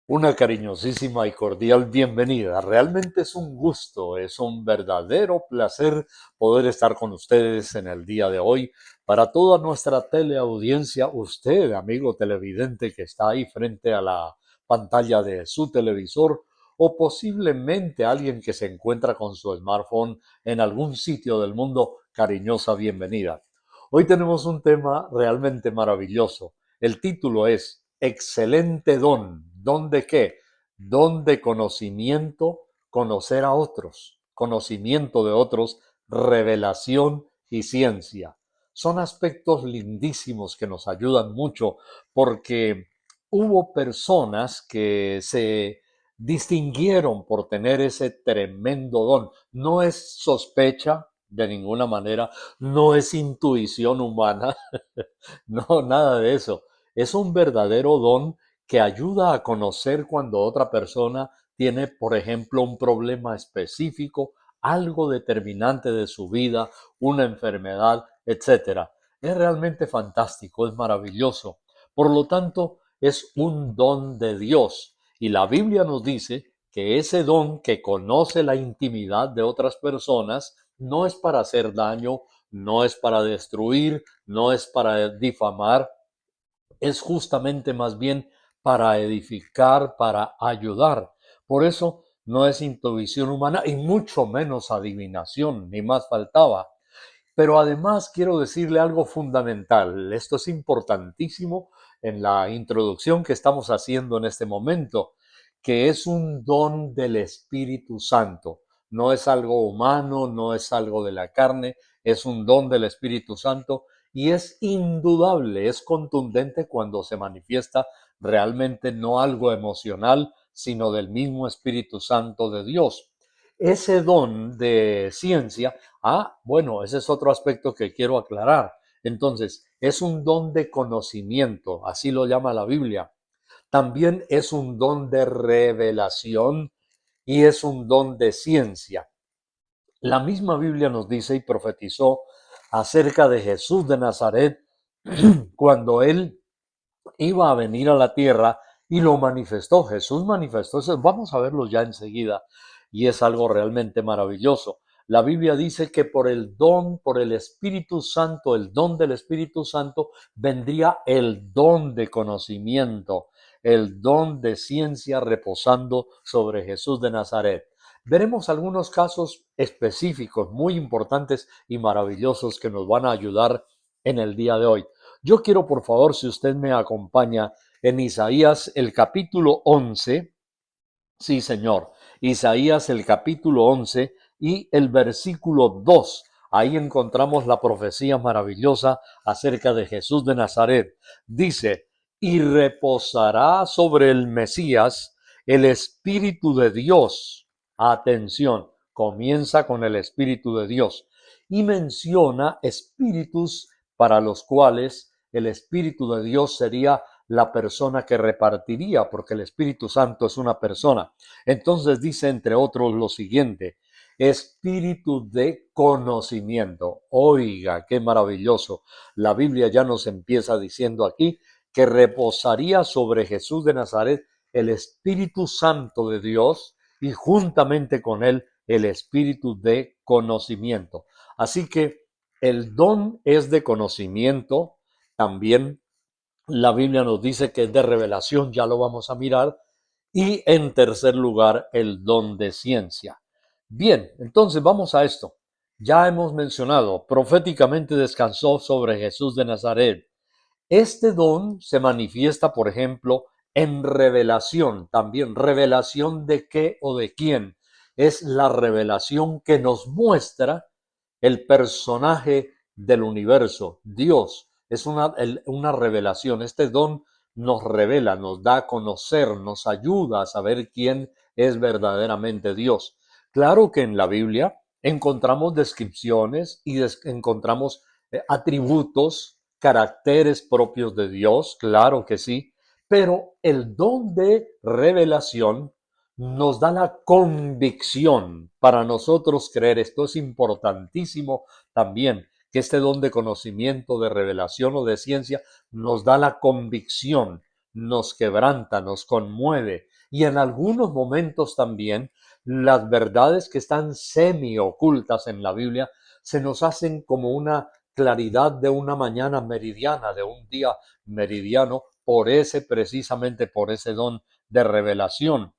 Una cariñosísima y cordial bienvenida. Realmente es un gusto, es un verdadero placer poder estar con ustedes en el día de hoy. Para toda nuestra teleaudiencia, usted, amigo televidente que está ahí frente a la pantalla de su televisor, o posiblemente alguien que se encuentra con su smartphone en algún sitio del mundo, cariñosa bienvenida. Hoy tenemos un tema realmente maravilloso. El título es Excelente don. ¿Don de qué? Don de conocimiento, conocer a otros, conocimiento de otros, revelación y ciencia. Son aspectos lindísimos que nos ayudan mucho porque hubo personas que se distinguieron por tener ese tremendo don. No es sospecha de ninguna manera, no es intuición humana, no, nada de eso. Es un verdadero don que ayuda a conocer cuando otra persona tiene, por ejemplo, un problema específico, algo determinante de su vida, una enfermedad, etcétera. Es realmente fantástico, es maravilloso. Por lo tanto, es un don de Dios. Y la Biblia nos dice que ese don que conoce la intimidad de otras personas no es para hacer daño, no es para destruir, no es para difamar, es justamente más bien para edificar, para ayudar. Por eso no es intuición humana y mucho menos adivinación, ni más faltaba. Pero además quiero decirle algo fundamental. Esto es importantísimo en la introducción que estamos haciendo en este momento, que es un don del Espíritu Santo. No es algo humano, no es algo de la carne, es un don del Espíritu Santo y es indudable, es contundente cuando se manifiesta realmente no algo emocional, sino del mismo Espíritu Santo de Dios. Ese don de ciencia, bueno, ese es otro aspecto que quiero aclarar. Entonces, es un don de conocimiento, así lo llama la Biblia. También es un don de revelación y es un don de ciencia. La misma Biblia nos dice y profetizó acerca de Jesús de Nazaret cuando él iba a venir a la tierra y lo manifestó. Jesús manifestó eso. Vamos a verlo ya enseguida y es algo realmente maravilloso. La Biblia dice que por el don, por el Espíritu Santo, el don del Espíritu Santo, vendría el don de conocimiento, el don de ciencia reposando sobre Jesús de Nazaret. Veremos algunos casos específicos muy importantes y maravillosos que nos van a ayudar en el día de hoy. Yo quiero, por favor, si usted me acompaña en Isaías el capítulo 11, sí, señor, Isaías el capítulo 11 y el versículo 2. Ahí encontramos la profecía maravillosa acerca de Jesús de Nazaret. Dice, y reposará sobre el Mesías el Espíritu de Dios. Atención, comienza con el Espíritu de Dios y menciona espíritus para los cuales el Espíritu de Dios sería la persona que repartiría, porque el Espíritu Santo es una persona. Entonces dice, entre otros, lo siguiente, espíritu de conocimiento. Oiga, qué maravilloso. La Biblia ya nos empieza diciendo aquí que reposaría sobre Jesús de Nazaret el Espíritu Santo de Dios y juntamente con él el Espíritu de conocimiento. Así que el don es de conocimiento, también la Biblia nos dice que es de revelación, ya lo vamos a mirar. Y en tercer lugar, el don de ciencia. Bien, entonces vamos a esto. Ya hemos mencionado, proféticamente descansó sobre Jesús de Nazaret. Este don se manifiesta, por ejemplo, en revelación, también revelación de qué o de quién. Es la revelación que nos muestra el personaje del universo, Dios. Es una revelación. Este don nos revela, nos da a conocer, nos ayuda a saber quién es verdaderamente Dios. Claro que en la Biblia encontramos descripciones y encontramos atributos, caracteres propios de Dios, claro que sí, pero el don de revelación nos da la convicción para nosotros creer. Esto es importantísimo también, que este don de conocimiento, de revelación o de ciencia nos da la convicción, nos quebranta, nos conmueve. y en algunos momentos también las verdades que están semi ocultas en la Biblia se nos hacen como una claridad de una mañana meridiana, de un día meridiano, precisamente por ese don de revelación.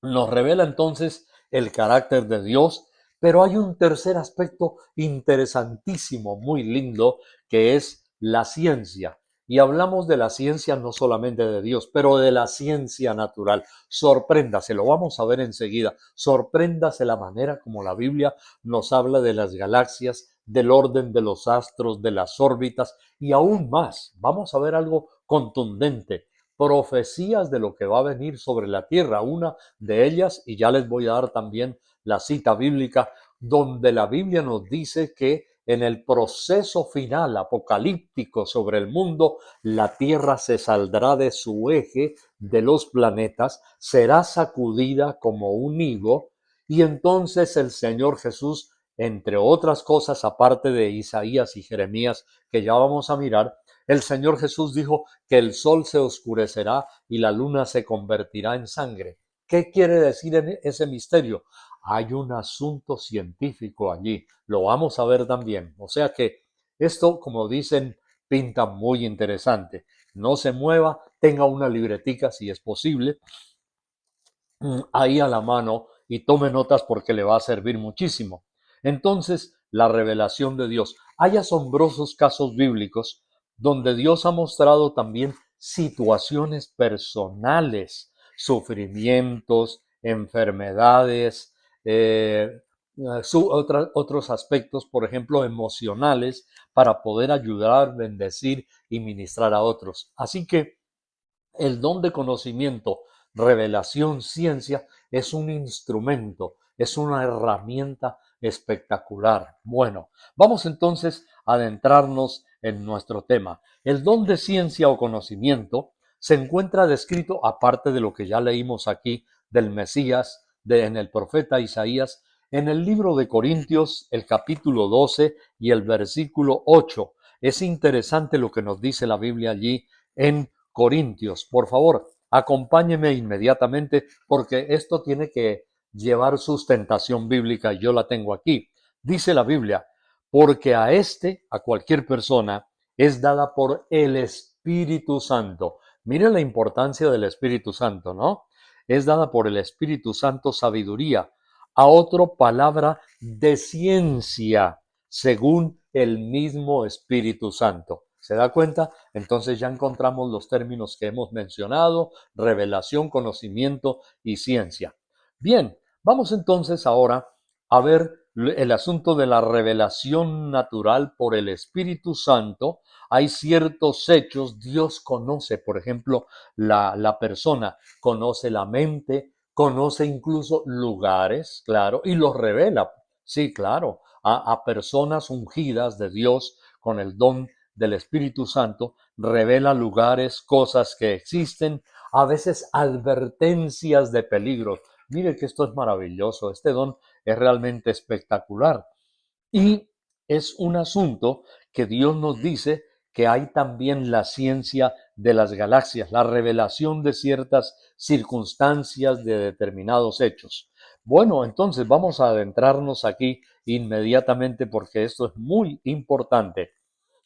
Nos revela entonces el carácter de Dios, pero hay un tercer aspecto interesantísimo, muy lindo, que es la ciencia. Y hablamos de la ciencia no solamente de Dios, pero de la ciencia natural. Sorpréndase, lo vamos a ver enseguida. Sorpréndase la manera como la Biblia nos habla de las galaxias, del orden de los astros, de las órbitas y aún más. Vamos a ver algo contundente, profecías de lo que va a venir sobre la tierra. Una de ellas, y ya les voy a dar también la cita bíblica, donde la Biblia nos dice que en el proceso final apocalíptico sobre el mundo, la Tierra se saldrá de su eje de los planetas, será sacudida como un higo, y entonces el Señor Jesús, entre otras cosas, aparte de Isaías y Jeremías, que ya vamos a mirar, el Señor Jesús dijo que el sol se oscurecerá y la luna se convertirá en sangre. ¿Qué quiere decir en ese misterio? Hay un asunto científico allí, lo vamos a ver también. O sea que esto, como dicen, pinta muy interesante. No se mueva, tenga una libretica si es posible, ahí a la mano y tome notas porque le va a servir muchísimo. Entonces, la revelación de Dios. Hay asombrosos casos bíblicos donde Dios ha mostrado también situaciones personales, sufrimientos, enfermedades, otros aspectos, por ejemplo, emocionales, para poder ayudar, bendecir y ministrar a otros. Así que el don de conocimiento, revelación, ciencia, es un instrumento, es una herramienta espectacular. Bueno, vamos entonces a adentrarnos en nuestro tema. El don de ciencia o conocimiento se encuentra descrito, aparte de lo que ya leímos aquí del Mesías, en el profeta Isaías, en el libro de Corintios, el capítulo 12 y el versículo 8. Es interesante lo que nos dice la Biblia allí en Corintios. Por favor, acompáñeme inmediatamente porque esto tiene que llevar sustentación bíblica y yo la tengo aquí. Dice la Biblia, porque a cualquier persona, es dada por el Espíritu Santo. Miren la importancia del Espíritu Santo, ¿no? Es dada por el Espíritu Santo sabiduría, a otro palabra de ciencia, según el mismo Espíritu Santo. ¿Se da cuenta? Entonces ya encontramos los términos que hemos mencionado: revelación, conocimiento y ciencia. Bien, vamos entonces ahora a ver el asunto de la revelación natural por el Espíritu Santo. Hay ciertos hechos, Dios conoce, por ejemplo, la persona, conoce la mente, conoce incluso lugares, claro, y los revela, sí, claro, a personas ungidas de Dios con el don del Espíritu Santo, revela lugares, cosas que existen, a veces advertencias de peligro. Mire que esto es maravilloso, este don es realmente espectacular. Y es un asunto que Dios nos dice que hay también la ciencia de las galaxias, la revelación de ciertas circunstancias de determinados hechos. Bueno, entonces vamos a adentrarnos aquí inmediatamente porque esto es muy importante.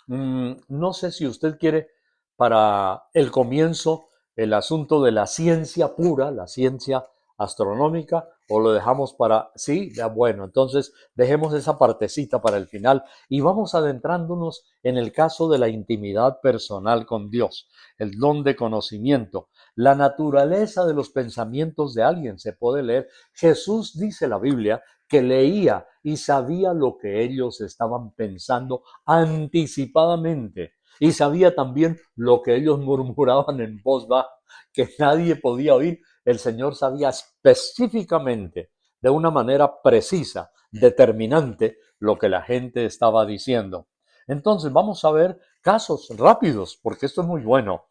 No sé si usted quiere para el comienzo el asunto de la ciencia pura, la ciencia astronómica, o lo dejamos para... Sí, ya bueno, entonces dejemos esa partecita para el final y vamos adentrándonos en el caso de la intimidad personal con Dios, el don de conocimiento, la naturaleza de los pensamientos de alguien. Se puede leer. Jesús, dice la Biblia, que leía y sabía lo que ellos estaban pensando anticipadamente, y sabía también lo que ellos murmuraban en voz baja, que nadie podía oír. El Señor sabía específicamente, de una manera precisa, determinante, lo que la gente estaba diciendo. Entonces vamos a ver casos rápidos, porque esto es muy bueno.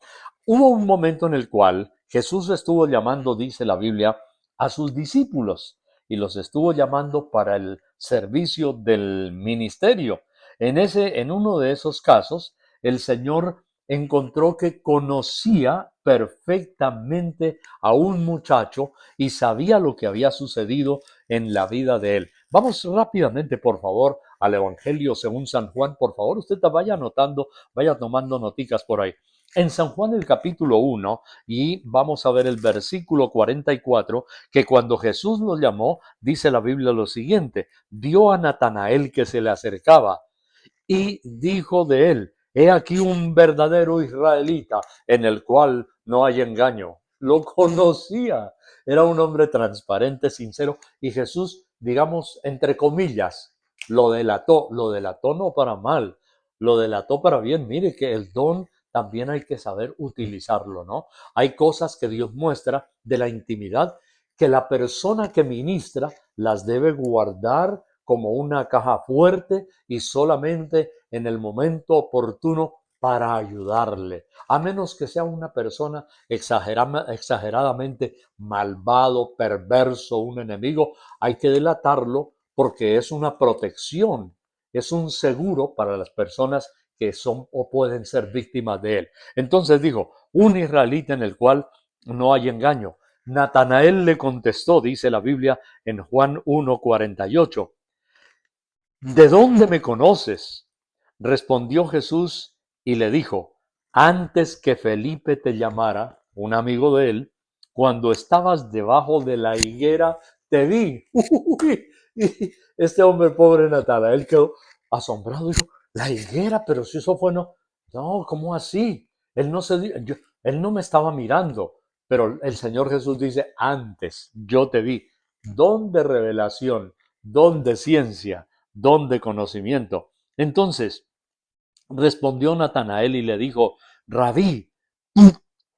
Hubo un momento en el cual Jesús estuvo llamando, dice la Biblia, a sus discípulos, y los estuvo llamando para el servicio del ministerio. En uno de esos casos, el Señor encontró que conocía perfectamente a un muchacho y sabía lo que había sucedido en la vida de él. Vamos rápidamente, por favor, al Evangelio según San Juan. Por favor, usted vaya anotando, vaya tomando noticas por ahí. En San Juan el capítulo 1, y vamos a ver el versículo 44, que cuando Jesús lo llamó, dice la Biblia lo siguiente: vio a Natanael que se le acercaba y dijo de él: he aquí un verdadero israelita en el cual no hay engaño. Lo conocía, era un hombre transparente, sincero, y Jesús, digamos, entre comillas, lo delató no para mal, lo delató para bien. Mire que el don también hay que saber utilizarlo, ¿no? Hay cosas que Dios muestra de la intimidad que la persona que ministra las debe guardar como una caja fuerte y solamente en el momento oportuno para ayudarle, a menos que sea una persona exageradamente malvado, perverso, un enemigo. Hay que delatarlo porque es una protección, es un seguro para las personas que son o pueden ser víctimas de él. Entonces dijo: un israelita en el cual no hay engaño. Natanael le contestó, dice la Biblia en Juan 1:48, ¿de dónde me conoces? Respondió Jesús y le dijo: antes que Felipe te llamara, un amigo de él, cuando estabas debajo de la higuera, te vi. Y este hombre pobre Natanael quedó asombrado. Dijo: la higuera, pero si eso fue no. No, ¿cómo así? Él no él no me estaba mirando, pero el Señor Jesús dice: antes yo te vi. Don de revelación, don de ciencia, don de conocimiento. Entonces respondió Natanael y le dijo: Rabí,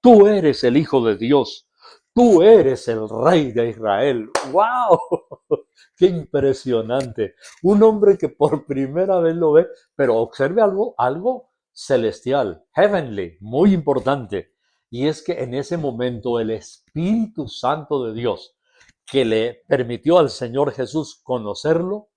tú eres el Hijo de Dios, tú eres el Rey de Israel. ¡Wow! ¡Qué impresionante! Un hombre que por primera vez lo ve, pero observe algo celestial, heavenly, muy importante. Y es que en ese momento el Espíritu Santo de Dios, que le permitió al Señor Jesús conocerlo,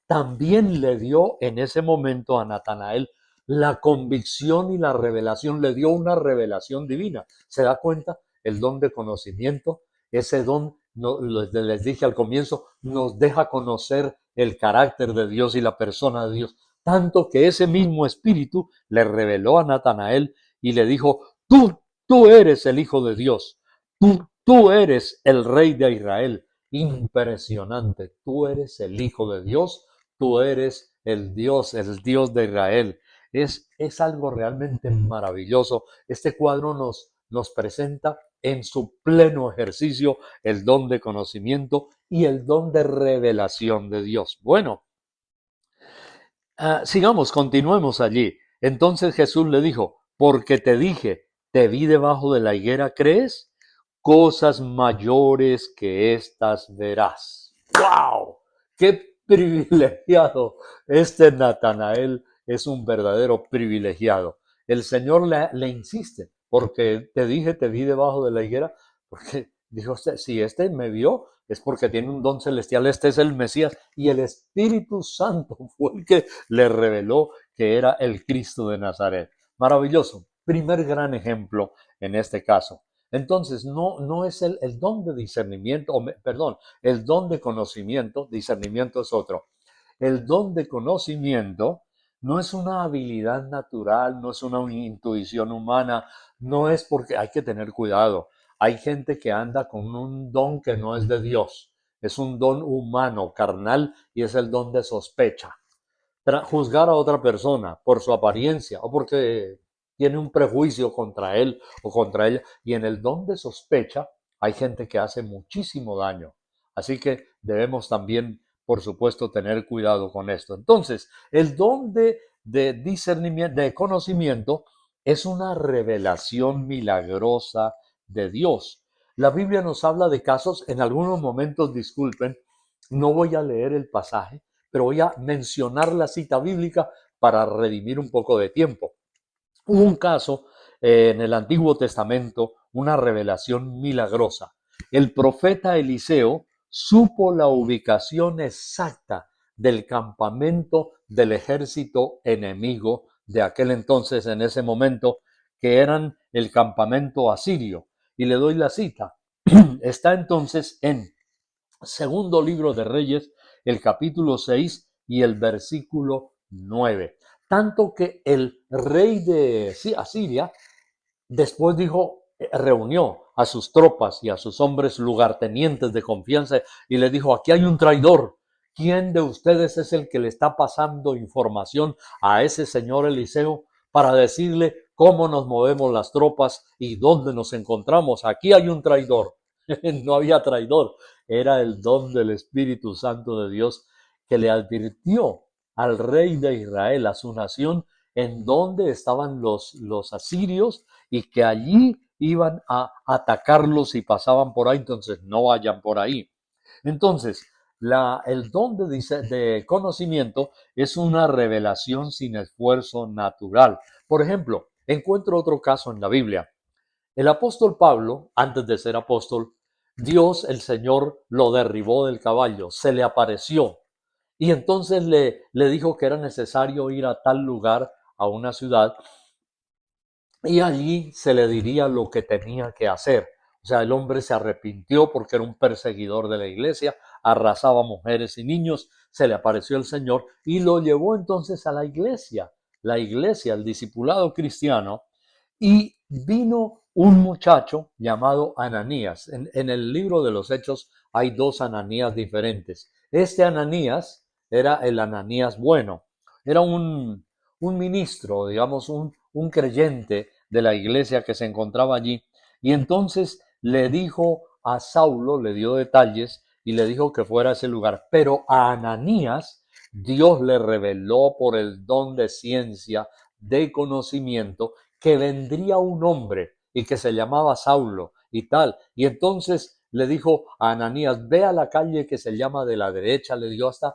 también le dio en ese momento a Natanael la convicción y la revelación, le dio una revelación divina. ¿Se da cuenta? El don de conocimiento, ese don, no, les dije al comienzo, nos deja conocer el carácter de Dios y la persona de Dios. Tanto que ese mismo espíritu le reveló a Natanael y le dijo: tú eres el Hijo de Dios, tú eres el Rey de Israel. Impresionante, tú eres el Hijo de Dios, tú eres el Dios de Israel. Es algo realmente maravilloso. Este cuadro nos presenta en su pleno ejercicio el don de conocimiento y el don de revelación de Dios. Bueno, sigamos, continuemos allí. Entonces Jesús le dijo: porque te dije, te vi debajo de la higuera, ¿crees? Cosas mayores que estas verás. ¡Wow! ¡Qué privilegiado! Este Natanael es un verdadero privilegiado. El Señor le insiste: porque te dije, te vi debajo de la higuera, porque dijo: si este me vio, es porque tiene un don celestial, este es el Mesías, y el Espíritu Santo fue el que le reveló que era el Cristo de Nazaret. Maravilloso. Primer gran ejemplo en este caso. Entonces, no es el don de discernimiento, perdón, el don de conocimiento. Discernimiento es otro. El don de conocimiento no es una habilidad natural, no es una intuición humana, no es porque hay que tener cuidado. Hay gente que anda con un don que no es de Dios. Es un don humano, carnal, y es el don de sospecha. Juzgar a otra persona por su apariencia o porque tiene un prejuicio contra él o contra ella. Y en el don de sospecha hay gente que hace muchísimo daño. Así que debemos también, por supuesto, tener cuidado con esto. Entonces, el don de discernimiento, de conocimiento, es una revelación milagrosa de Dios. La Biblia nos habla de casos, en algunos momentos, disculpen, no voy a leer el pasaje, pero voy a mencionar la cita bíblica para redimir un poco de tiempo. Hubo un caso en el Antiguo Testamento, una revelación milagrosa. El profeta Eliseo supo la ubicación exacta del campamento del ejército enemigo de aquel entonces, en ese momento, que eran el campamento asirio. Y le doy la cita. Está entonces en Segundo Libro de Reyes, el capítulo 6 y el versículo 9. Tanto que el rey de Asiria después dijo, reunió a sus tropas y a sus hombres lugartenientes de confianza y les dijo, aquí hay un traidor. ¿Quién de ustedes es el que le está pasando información a ese señor Eliseo para decirle cómo nos movemos las tropas y dónde nos encontramos? Aquí hay un traidor. No había traidor, era el don del Espíritu Santo de Dios que le advirtió al rey de Israel, a su nación, en dónde estaban los asirios y que allí iban a atacarlos si pasaban por ahí, entonces no vayan por ahí. Entonces, el don de conocimiento es una revelación sin esfuerzo natural. Por ejemplo, encuentro otro caso en la Biblia. El apóstol Pablo, antes de ser apóstol, Dios, el Señor, lo derribó del caballo, se le apareció y entonces le dijo que era necesario ir a tal lugar, a una ciudad, y allí se le diría lo que tenía que hacer. O sea, el hombre se arrepintió porque era un perseguidor de la iglesia, arrasaba mujeres y niños, se le apareció el Señor y lo llevó entonces a la iglesia, el discipulado cristiano, y vino un muchacho llamado Ananías. En el libro de los Hechos hay dos Ananías diferentes. Este Ananías era el Ananías bueno, era un ministro, digamos, un creyente de la iglesia que se encontraba allí. Y entonces le dijo a Saulo, le dio detalles y le dijo que fuera a ese lugar. Pero a Ananías Dios le reveló por el don de ciencia, de conocimiento, que vendría un hombre y que se llamaba Saulo y tal. Y entonces le dijo a Ananías, ve a la calle que se llama de la derecha, le dio hasta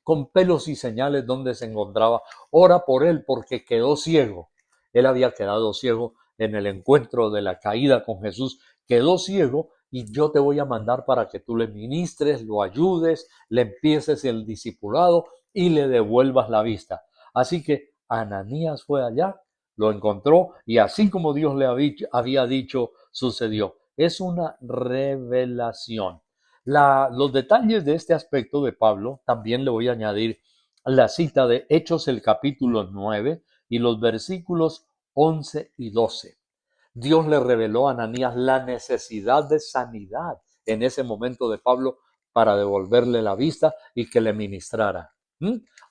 con pelos y señales donde se encontraba. Ora por él porque quedó ciego. Él había quedado ciego en el encuentro de la caída con Jesús. Quedó ciego y yo te voy a mandar para que tú le ministres, lo ayudes, le empieces el discipulado y le devuelvas la vista. Así que Ananías fue allá, lo encontró y así como Dios le había dicho, sucedió. Es una revelación. Los detalles de este aspecto de Pablo también le voy a añadir la cita de Hechos el capítulo 9 y los versículos 11 y 12. Dios le reveló a Ananías la necesidad de sanidad en ese momento de Pablo para devolverle la vista y que le ministrara.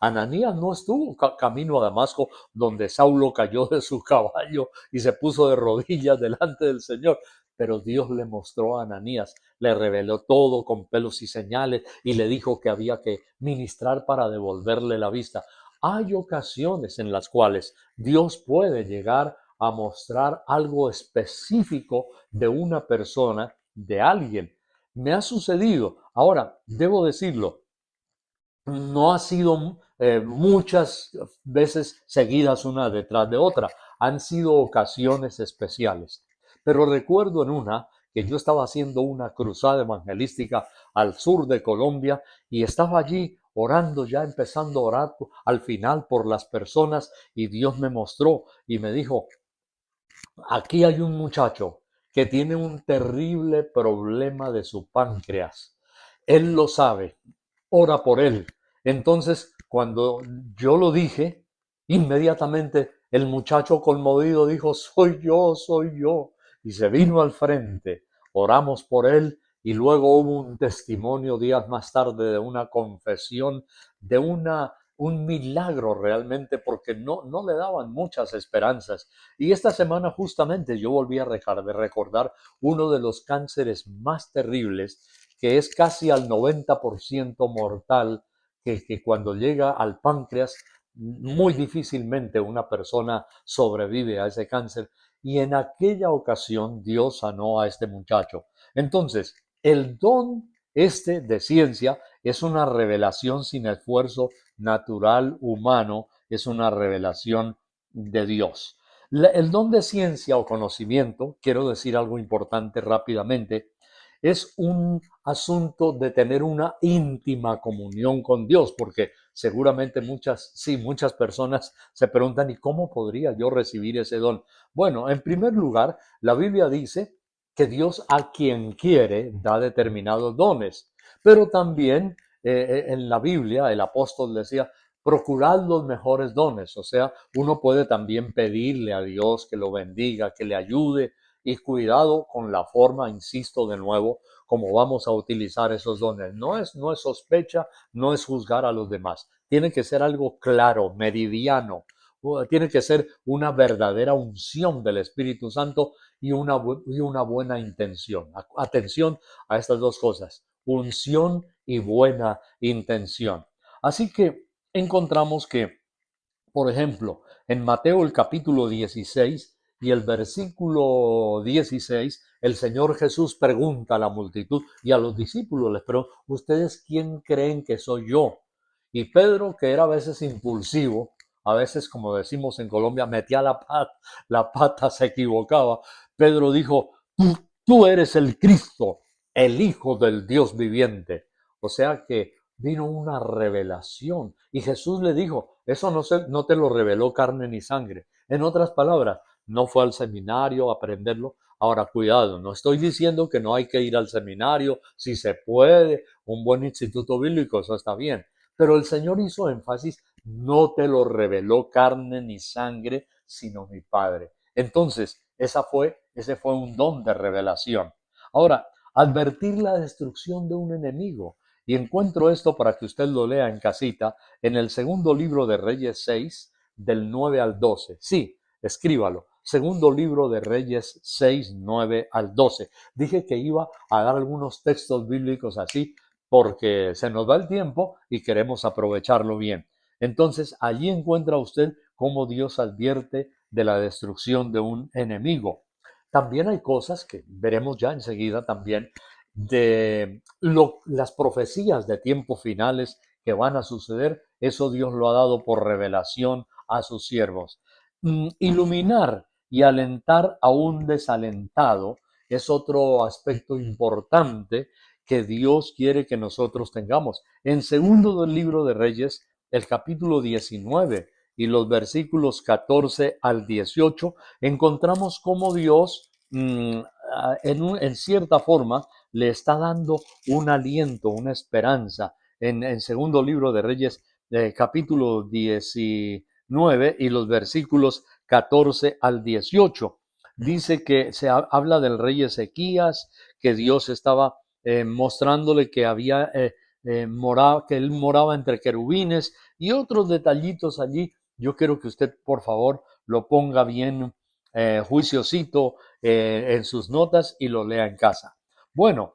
Ananías no estuvo camino a Damasco donde Saulo cayó de su caballo y se puso de rodillas delante del Señor, pero Dios le mostró a Ananías, le reveló todo con pelos y señales y le dijo que había que ministrar para devolverle la vista. Hay ocasiones en las cuales Dios puede llegar a mostrar algo específico de una persona, de alguien. Me ha sucedido. Ahora, debo decirlo, no ha sido muchas veces seguidas una detrás de otra. Han sido ocasiones especiales. Pero recuerdo en una que yo estaba haciendo una cruzada evangelística al sur de Colombia y estaba allí orando, ya empezando a orar al final por las personas y Dios me mostró y me dijo, aquí hay un muchacho que tiene un terrible problema de su páncreas. Él lo sabe, ora por él. Entonces, cuando yo lo dije, inmediatamente el muchacho conmovido dijo, soy yo, soy yo. Y se vino al frente, oramos por él y luego hubo un testimonio días más tarde de una confesión, de un milagro realmente, porque no le daban muchas esperanzas. Y esta semana justamente yo volví a recordar uno de los cánceres más terribles, que es casi al 90% mortal, que cuando llega al páncreas, muy difícilmente una persona sobrevive a ese cáncer. Y en aquella ocasión Dios sanó a este muchacho. Entonces, el don este de ciencia es una revelación sin esfuerzo natural, humano, es una revelación de Dios. El don de ciencia o conocimiento, quiero decir algo importante rápidamente, es un asunto de tener una íntima comunión con Dios, porque seguramente muchas personas se preguntan, ¿y cómo podría yo recibir ese don? Bueno, en primer lugar, la Biblia dice que Dios a quien quiere da determinados dones, pero también en la Biblia el apóstol decía, procurad los mejores dones, o sea, uno puede también pedirle a Dios que lo bendiga, que le ayude y cuidado con la forma, insisto de nuevo, como vamos a utilizar esos dones. No es sospecha, no es juzgar a los demás. Tiene que ser algo claro, meridiano. Tiene que ser una verdadera unción del Espíritu Santo y una buena intención. Atención a estas dos cosas, unción y buena intención. Así que encontramos que, por ejemplo, en Mateo el capítulo 16 y el versículo 16, el Señor Jesús pregunta a la multitud y a los discípulos, les pregunta, ¿ustedes quién creen que soy yo? Y Pedro, que era a veces impulsivo, a veces, como decimos en Colombia, metía la pata, se equivocaba. Pedro dijo, tú eres el Cristo, el Hijo del Dios viviente. O sea que vino una revelación. Y Jesús le dijo, eso no te lo reveló carne ni sangre. En otras palabras, no fue al seminario a aprenderlo. Ahora, cuidado, no estoy diciendo que no hay que ir al seminario, si se puede, un buen instituto bíblico, eso está bien. Pero el Señor hizo énfasis, no te lo reveló carne ni sangre, sino mi Padre. Entonces, ese fue un don de revelación. Ahora, advertir la destrucción de un enemigo. Y encuentro esto para que usted lo lea en casita en el segundo libro de Reyes 6, del 9 al 12. Sí, escríbalo. Segundo libro de Reyes 6, 9 al 12. Dije que iba a dar algunos textos bíblicos así porque se nos va el tiempo y queremos aprovecharlo bien. Entonces, allí encuentra usted cómo Dios advierte de la destrucción de un enemigo. También hay cosas que veremos ya enseguida también de las profecías de tiempos finales que van a suceder, eso Dios lo ha dado por revelación a sus siervos. Iluminar y alentar a un desalentado es otro aspecto importante que Dios quiere que nosotros tengamos. En segundo del libro de Reyes, el capítulo 19 y los versículos 14 al 18, encontramos cómo Dios, en cierta forma, le está dando un aliento, una esperanza. En segundo libro de Reyes, capítulo 19 y los versículos 14 al 18. Dice que habla del rey Ezequías, que Dios estaba mostrándole que que él moraba entre querubines y otros detallitos allí. Yo quiero que usted, por favor, lo ponga bien juiciosito en sus notas y lo lea en casa. Bueno,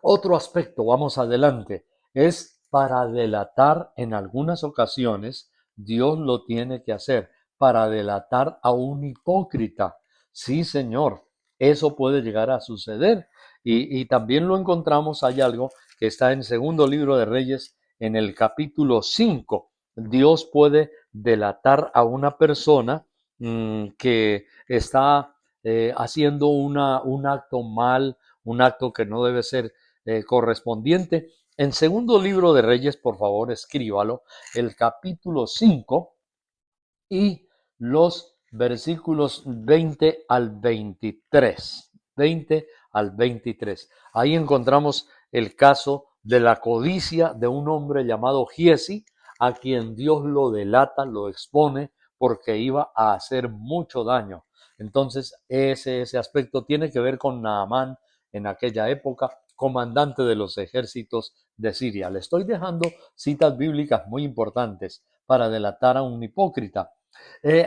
otro aspecto, vamos adelante, es para delatar en algunas ocasiones, Dios lo tiene que hacer, para delatar a un hipócrita. Sí, Señor, eso puede llegar a suceder. Y también lo encontramos, hay algo que está en segundo libro de Reyes, en el capítulo 5. Dios puede delatar a una persona que está haciendo un acto mal, un acto que no debe ser correspondiente. En segundo libro de Reyes, por favor, escríbalo, el capítulo 5 y los versículos 20 al 23. 20 al 23. Ahí encontramos el caso de la codicia de un hombre llamado Giesi, a quien Dios lo delata, lo expone, porque iba a hacer mucho daño. Entonces, ese aspecto tiene que ver con Naamán en aquella época, comandante de los ejércitos de Siria. Le estoy dejando citas bíblicas muy importantes para delatar a un hipócrita.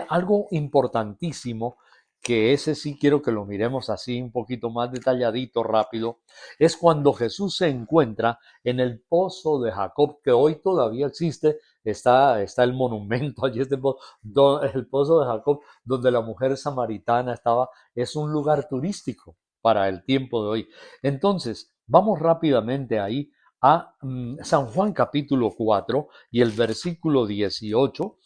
Algo importantísimo, que ese sí quiero que lo miremos así un poquito más detalladito, rápido, es cuando Jesús se encuentra en el pozo de Jacob, que hoy todavía existe, está el monumento, allí está el pozo de Jacob, donde la mujer samaritana estaba, es un lugar turístico para el tiempo de hoy. Entonces, vamos rápidamente ahí a San Juan capítulo 4 y el versículo 18.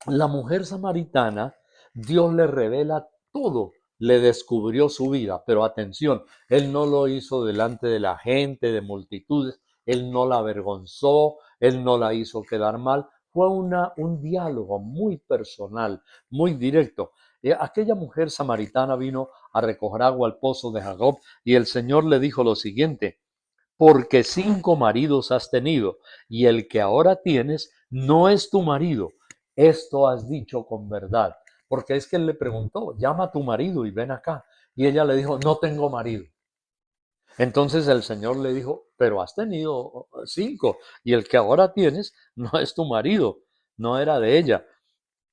La mujer samaritana, Dios le revela todo le descubrió su vida, pero atención, él no lo hizo delante de la gente, de multitudes, él no la avergonzó, él no la hizo quedar mal, fue un diálogo muy personal, muy directo. Aquella mujer samaritana vino a recoger agua al pozo de Jacob y el Señor le dijo lo siguiente: porque 5 maridos has tenido, y el que ahora tienes no es tu marido. Esto has dicho con verdad. Porque es que él le preguntó, llama a tu marido y ven acá. Y ella le dijo, no tengo marido. Entonces el Señor le dijo, pero has tenido 5, y el que ahora tienes no es tu marido, no era de ella.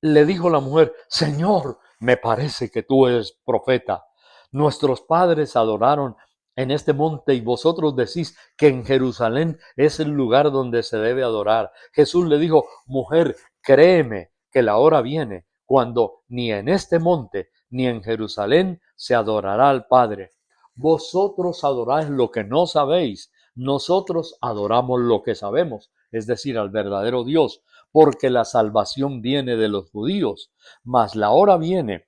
Le dijo la mujer, Señor, me parece que tú eres profeta. Nuestros padres adoraron en este monte y vosotros decís que en Jerusalén es el lugar donde se debe adorar. Jesús le dijo, mujer, créeme que la hora viene cuando ni en este monte ni en Jerusalén se adorará al Padre. Vosotros adoráis lo que no sabéis, nosotros adoramos lo que sabemos, es decir, al verdadero Dios, porque la salvación viene de los judíos, mas la hora viene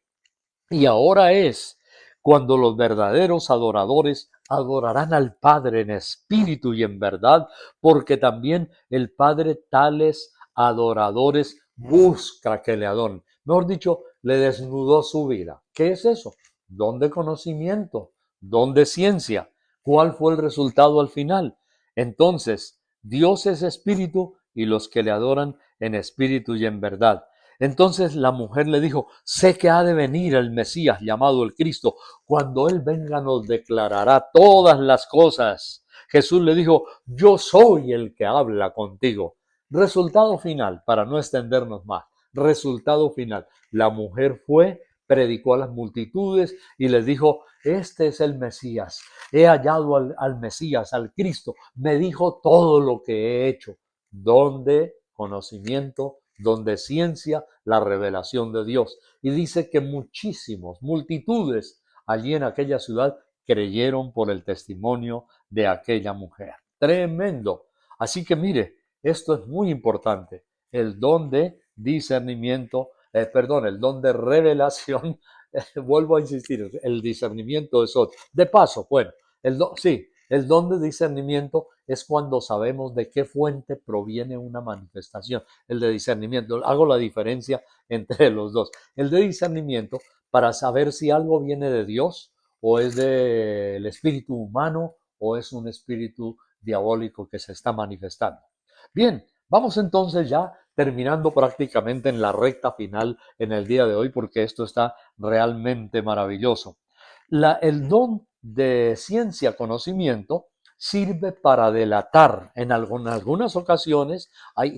y ahora es cuando los verdaderos adoradores adorarán al Padre en espíritu y en verdad, porque también el Padre tales adoradores busca que le adoren. Mejor dicho, le desnudó su vida. ¿Qué es eso? Don de conocimiento, don de ciencia. ¿Cuál fue el resultado al final? Entonces, Dios es espíritu y los que le adoran en espíritu y en verdad. Entonces la mujer le dijo, sé que ha de venir el Mesías llamado el Cristo. Cuando Él venga nos declarará todas las cosas. Jesús le dijo, yo soy el que habla contigo. Resultado final, para no extendernos más, resultado final, la mujer fue, predicó a las multitudes y les dijo, este es el Mesías, he hallado al Mesías, al Cristo, me dijo todo lo que he hecho. ¿Dónde? Conocimiento, donde ciencia, la revelación de Dios. Y dice que muchísimos, multitudes allí en aquella ciudad creyeron por el testimonio de aquella mujer. Tremendo. Así que mire, esto es muy importante. El don de discernimiento, el don de revelación, vuelvo a insistir, el discernimiento es otro. De paso, bueno, sí, el don de discernimiento es cuando sabemos de qué fuente proviene una manifestación. El de discernimiento, hago la diferencia entre los dos. El de discernimiento para saber si algo viene de Dios o es del espíritu humano o es un espíritu diabólico que se está manifestando. Bien, vamos entonces ya terminando prácticamente en la recta final en el día de hoy porque esto está realmente maravilloso. El don de ciencia, conocimiento, sirve para delatar. En algunas ocasiones,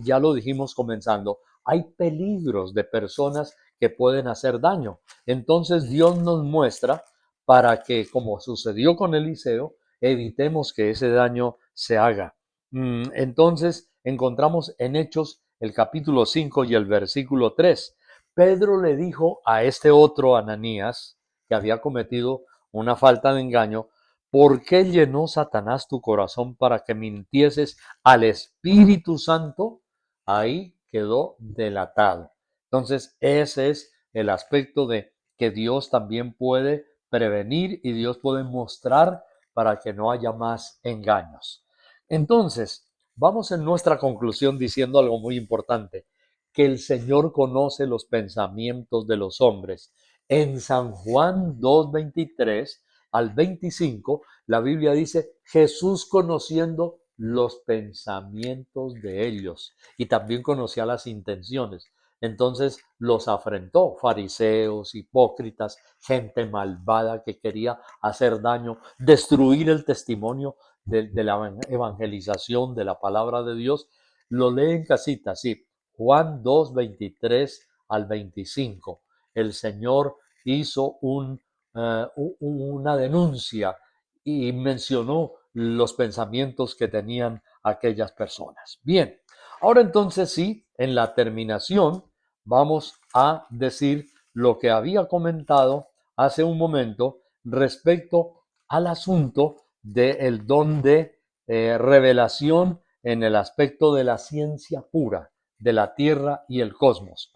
ya lo dijimos comenzando, hay peligros de personas que pueden hacer daño. Entonces Dios nos muestra para que, como sucedió con Eliseo, evitemos que ese daño se haga. Entonces encontramos en Hechos el capítulo 5 y el versículo 3. Pedro le dijo a este otro Ananías, que había cometido una falta de engaño, ¿por qué llenó Satanás tu corazón para que mintieses al Espíritu Santo? Ahí quedó delatado. Entonces, ese es el aspecto de que Dios también puede prevenir y Dios puede mostrar para que no haya más engaños. Entonces, vamos en nuestra conclusión diciendo algo muy importante, que el Señor conoce los pensamientos de los hombres. En San Juan 2:23 al 25, la Biblia dice, Jesús conociendo los pensamientos de ellos y también conocía las intenciones. Entonces los afrentó, fariseos, hipócritas, gente malvada que quería hacer daño, destruir el testimonio de la evangelización de la palabra de Dios. Lo lee en casita, sí. Juan 2:23 al 25. El Señor hizo una denuncia y mencionó los pensamientos que tenían aquellas personas. Bien, ahora entonces sí, en la terminación vamos a decir lo que había comentado hace un momento respecto al asunto del don de revelación en el aspecto de la ciencia pura de la Tierra y el cosmos.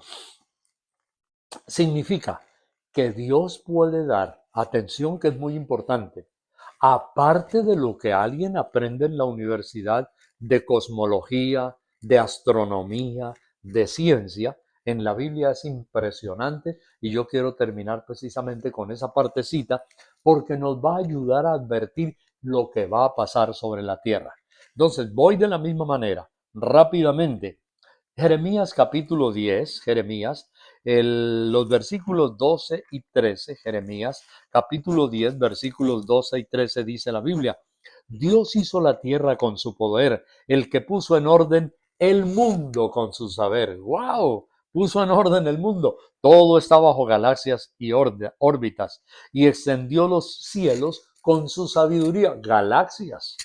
Significa que Dios puede dar, atención que es muy importante, aparte de lo que alguien aprende en la universidad de cosmología, de astronomía, de ciencia, en la Biblia es impresionante y yo quiero terminar precisamente con esa partecita porque nos va a ayudar a advertir lo que va a pasar sobre la tierra. Entonces, voy de la misma manera, rápidamente. Jeremías capítulo 10, los versículos 12 y 13, Jeremías capítulo 10, versículos 12 y 13 dice la Biblia, Dios hizo la tierra con su poder, el que puso en orden el mundo con su saber. ¡Wow! Puso en orden el mundo. Todo está bajo galaxias y órbitas y extendió los cielos con su sabiduría. Galaxias.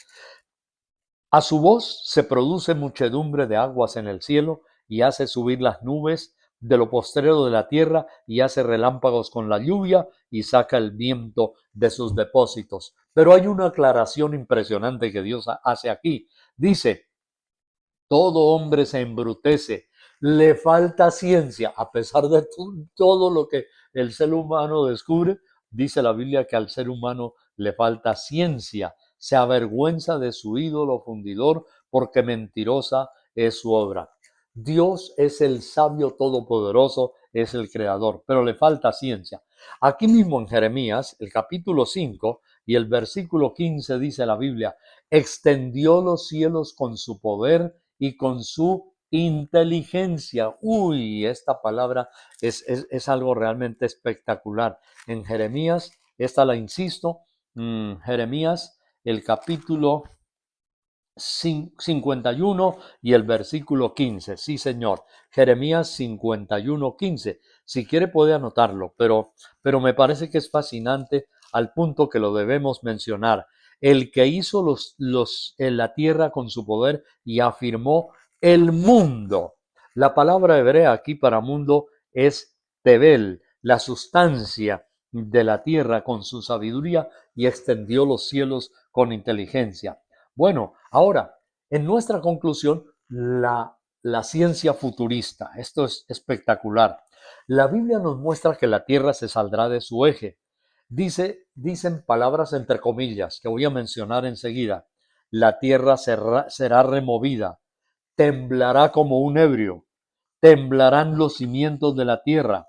A su voz se produce muchedumbre de aguas en el cielo y hace subir las nubes de lo postrero de la tierra y hace relámpagos con la lluvia y saca el viento de sus depósitos. Pero hay una aclaración impresionante que Dios hace aquí. Dice, todo hombre se embrutece, le falta ciencia, a pesar de todo lo que el ser humano descubre, dice la Biblia que al ser humano le falta ciencia, se avergüenza de su ídolo fundidor porque mentirosa es su obra. Dios es el sabio todopoderoso, es el creador, pero le falta ciencia. Aquí mismo en Jeremías, el capítulo 5 y el versículo 15 dice la Biblia, extendió los cielos con su poder y con su inteligencia. Uy, esta palabra es algo realmente espectacular. En Jeremías, esta la insisto, Jeremías, el capítulo 51 y el versículo 15. Sí, señor. Jeremías 51:15. Si quiere puede anotarlo, pero me parece que es fascinante al punto que lo debemos mencionar. El que hizo en la tierra con su poder y afirmó el mundo. La palabra hebrea aquí para mundo es Tebel, la sustancia de la tierra con su sabiduría y extendió los cielos con inteligencia. Bueno, ahora, en nuestra conclusión, la ciencia futurista. Esto es espectacular. La Biblia nos muestra que la Tierra se saldrá de su eje. Dicen palabras entre comillas que voy a mencionar enseguida. La Tierra será removida, temblará como un ebrio, temblarán los cimientos de la tierra,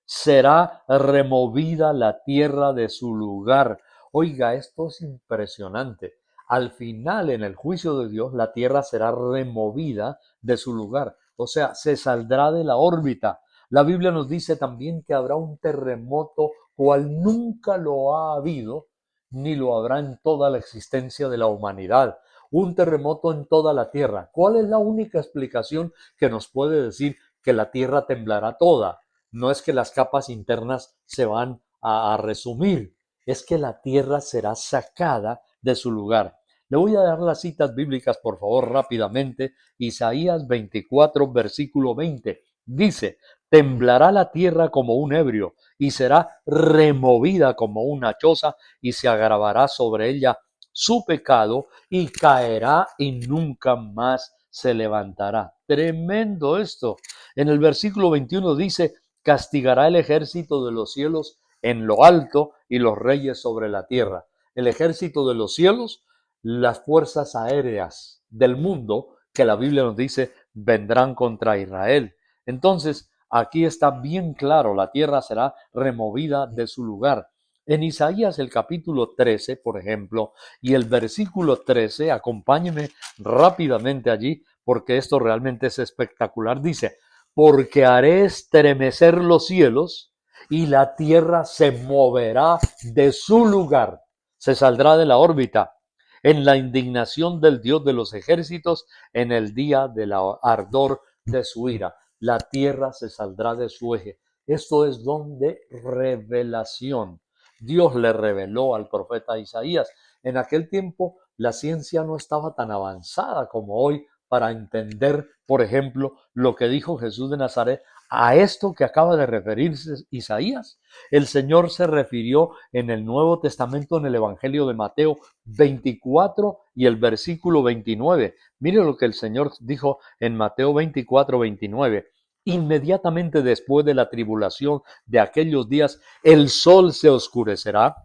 será removida la tierra de su lugar. Oiga, esto es impresionante. Al final, en el juicio de Dios, la tierra será removida de su lugar, o sea, se saldrá de la órbita. La Biblia nos dice también que habrá un terremoto cual nunca lo ha habido, ni lo habrá en toda la existencia de la humanidad. Un terremoto en toda la tierra. ¿Cuál es la única explicación que nos puede decir que la tierra temblará toda? No es que las capas internas se van a resumir, es que la tierra será sacada de su lugar. Le voy a dar las citas bíblicas, por favor, rápidamente. Isaías 24, versículo 20. Dice, temblará la tierra como un ebrio y será removida como una choza y se agravará sobre ella su pecado y caerá y nunca más se levantará. Tremendo esto. En el versículo 21 dice, castigará el ejército de los cielos en lo alto y los reyes sobre la tierra. El ejército de los cielos, las fuerzas aéreas del mundo, que la Biblia nos dice, vendrán contra Israel. Entonces, aquí está bien claro, la tierra será removida de su lugar. En Isaías el capítulo 13, por ejemplo, y el versículo 13, acompáñeme rápidamente allí, porque esto realmente es espectacular. Dice, porque haré estremecer los cielos y la tierra se moverá de su lugar, se saldrá de la órbita en la indignación del Dios de los ejércitos en el día del ardor de su ira. La tierra se saldrá de su eje. Esto es don de revelación. Dios le reveló al profeta Isaías. En aquel tiempo la ciencia no estaba tan avanzada como hoy para entender, por ejemplo, lo que dijo Jesús de Nazaret a esto que acaba de referirse Isaías. El Señor se refirió en el Nuevo Testamento, en el Evangelio de Mateo 24 y el versículo 29. Mire lo que el Señor dijo en Mateo 24, 29. Inmediatamente después de la tribulación de aquellos días, el sol se oscurecerá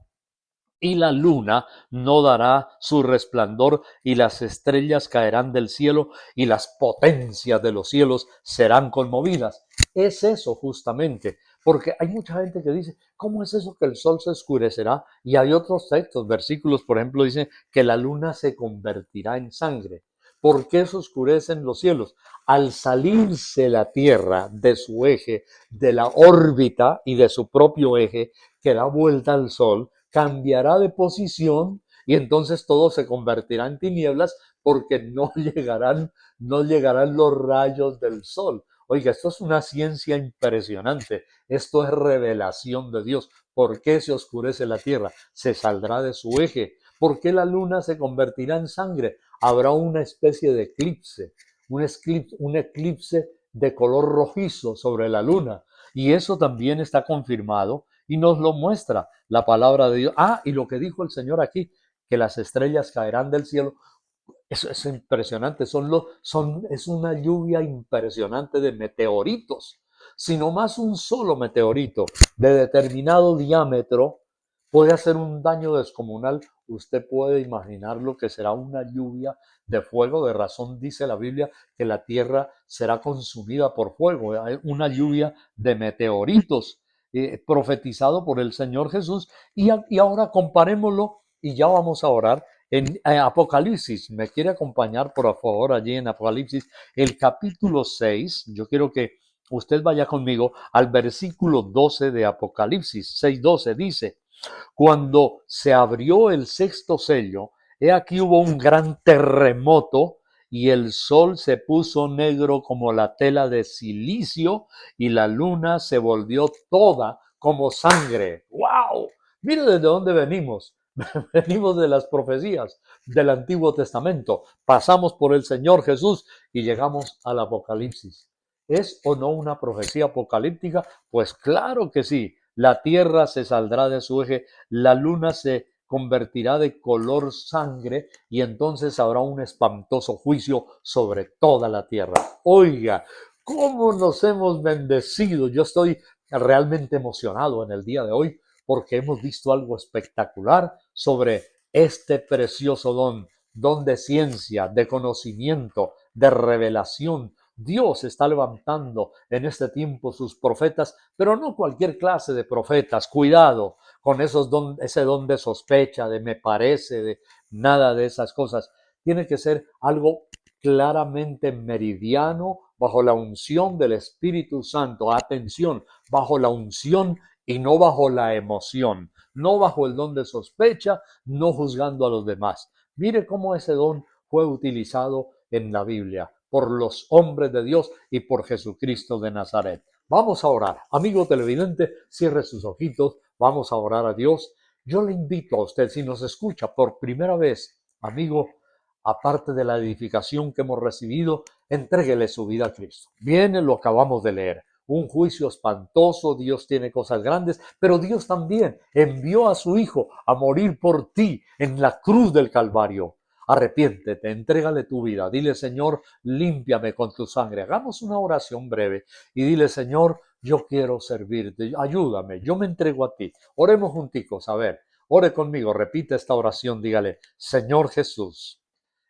y la luna no dará su resplandor, y las estrellas caerán del cielo, y las potencias de los cielos serán conmovidas. Es eso justamente, porque hay mucha gente que dice, ¿cómo es eso que el sol se oscurecerá? Y hay otros textos, versículos, por ejemplo, dicen que la luna se convertirá en sangre. ¿Por qué se oscurecen los cielos? Al salirse la Tierra de su eje, de la órbita y de su propio eje, que da vuelta al Sol, cambiará de posición y entonces todo se convertirá en tinieblas porque no llegarán los rayos del sol. Oiga, esto es una ciencia impresionante. Esto es revelación de Dios. ¿Por qué se oscurece la tierra? Se saldrá de su eje. ¿Por qué la luna se convertirá en sangre? Habrá una especie de eclipse, un eclipse de color rojizo sobre la luna. Y eso también está confirmado y nos lo muestra la palabra de Dios. Ah, y lo que dijo el Señor aquí, que las estrellas caerán del cielo. Eso es impresionante, es una lluvia impresionante de meteoritos. Si no más un solo meteorito de determinado diámetro puede hacer un daño descomunal, usted puede imaginar lo que será una lluvia de fuego. De razón dice la Biblia que la tierra será consumida por fuego. Hay una lluvia de meteoritos profetizado por el Señor Jesús. Y ahora comparémoslo y ya vamos a orar en Apocalipsis. ¿Me quiere acompañar, por favor, allí en Apocalipsis, el capítulo 6? Yo quiero que usted vaya conmigo al versículo 12 de Apocalipsis 6:12. Dice, cuando se abrió el sexto sello, he aquí hubo un gran terremoto y el sol se puso negro como la tela de silicio y la luna se volvió toda como sangre. ¡Wow! Mire desde dónde venimos. Venimos de las profecías del Antiguo Testamento. Pasamos por el Señor Jesús y llegamos al Apocalipsis. ¿Es o no una profecía apocalíptica? Pues claro que sí. La tierra se saldrá de su eje, la luna se convertirá de color sangre y entonces habrá un espantoso juicio sobre toda la tierra. Oiga, ¿cómo nos hemos bendecido? Yo estoy realmente emocionado en el día de hoy porque hemos visto algo espectacular sobre este precioso don de ciencia, de conocimiento, de revelación. Dios está levantando en este tiempo sus profetas, pero no cualquier clase de profetas. Cuidado con ese don de sospecha, de me parece, de nada de esas cosas. Tiene que ser algo claramente meridiano, bajo la unción del Espíritu Santo. Atención, bajo la unción y no bajo la emoción, no bajo el don de sospecha, no juzgando a los demás. Mire cómo ese don fue utilizado en la Biblia por los hombres de Dios y por Jesucristo de Nazaret. Vamos a orar. Amigo televidente, cierre sus ojitos. Vamos a orar a Dios. Yo le invito a usted, si nos escucha por primera vez, amigo, aparte de la edificación que hemos recibido, entréguele su vida a Cristo. Bien, lo acabamos de leer. Un juicio espantoso, Dios tiene cosas grandes, pero Dios también envió a su Hijo a morir por ti en la cruz del Calvario. Arrepiéntete, entrégale tu vida, dile Señor, límpiame con tu sangre. Hagamos una oración breve y dile Señor, yo quiero servirte, ayúdame, yo me entrego a ti. Oremos junticos, a ver, ore conmigo, repite esta oración, dígale, Señor Jesús,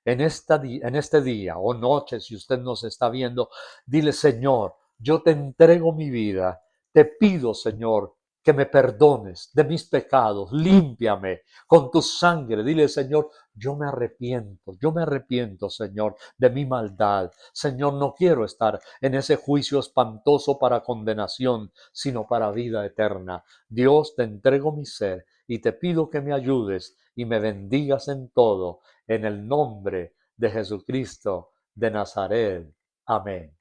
en este día o noche, si usted nos está viendo, dile, Señor, yo te entrego mi vida. Te pido, Señor, que me perdones de mis pecados. Límpiame con tu sangre. Dile, Señor, yo me arrepiento, Señor, de mi maldad. Señor, no quiero estar en ese juicio espantoso para condenación, sino para vida eterna. Dios, te entrego mi ser y te pido que me ayudes y me bendigas en todo en el nombre de Jesucristo de Nazaret. Amén.